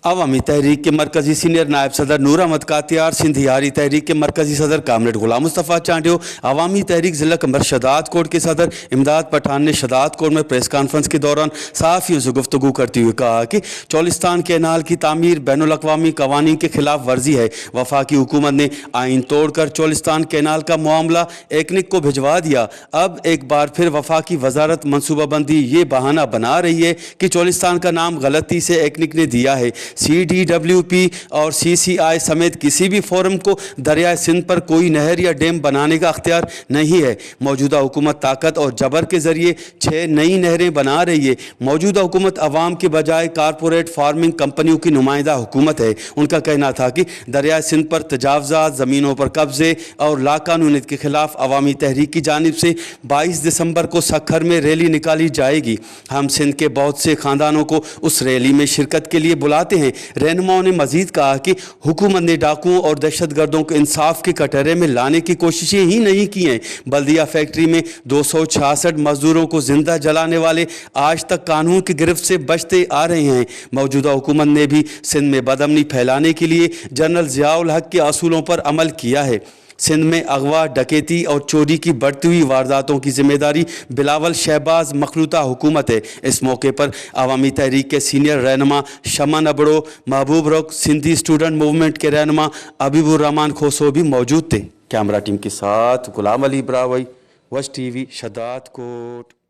अवामी तहरीक के मरकजी सीनियर नायब सदर नूर अहमद कातियार, सिंधियारी तहरीक के मरकजी सदर कामरेड गुलाम मुस्तफ़ा चांडियो, अवामी तहरीक ज़िला कमर शदात कोट के सदर इमदाद पठान ने शदात कोट में प्रेस कॉन्फ्रेंस के दौरान सहाफ़ियों से गुफ्तगू करते हुए कहा कि चौलिस्तान कैनाल की तामीर बैनुल-अक़वामी कवानीन के खिलाफ वर्जी है। वफाकी हुकूमत ने आइन तोड़कर चौलिस्तान कैनाल का मामला एकनिक को भिजवा दिया। अब एक बार फिर वफाकी वजारत मनसूबाबंदी ये बहाना बना रही है कि चौलिस्तान का नाम गलती से एकनिक ने दिया है। CDWP और CCI समेत किसी भी फोरम को दरियाए सिंध पर कोई नहर या डैम बनाने का अख्तियार नहीं है। मौजूदा हुकूमत ताकत और जबर के ज़रिए 6 नई नहरें बना रही है। मौजूदा हुकूमत अवाम के बजाय कारपोरेट फार्मिंग कंपनियों की नुमाइंदा हुकूमत है। उनका कहना था कि दरियाए सिंध पर तजावज़ात, ज़मीनों पर कब्ज़े और लाकानूनियत के खिलाफ अवामी तहरीक की जानिब से 22 दिसंबर को सखर में रैली निकाली जाएगी। हम सिंध के बहुत से ख़ानदानों को उस रैली में शिरकत के लिए बुलाते हैं। रहनुमाओं ने मजीद कहा कि हुकूमत ने डाकुओं और दहशतगर्दों को इंसाफ के कटहरे में लाने की कोशिशें ही नहीं की हैं। बल्दिया फैक्ट्री में 266 मजदूरों को जिंदा जलाने वाले आज तक कानून की गिरफ्त से बचते आ रहे हैं। मौजूदा हुकूमत ने भी सिंध में बदअमनी फैलाने के लिए जनरल ज़ियाउल हक के असूलों पर अमल किया है। सिंध में अगवा, डकैती और चोरी की बढ़ती हुई वारदातों की जिम्मेदारी बिलावल शहबाज मखलूता हुकूमत है। इस मौके पर अवामी तहरीक के सीनियर रहनुमा शमन अबड़ो, महबूब रुख, सिंधी स्टूडेंट मूवमेंट के रहनुमा अबीबुर रहमान खोसो भी मौजूद थे। कैमरा टीम के साथ गुलाम अली ब्रावई, वश TV, शदात कोट।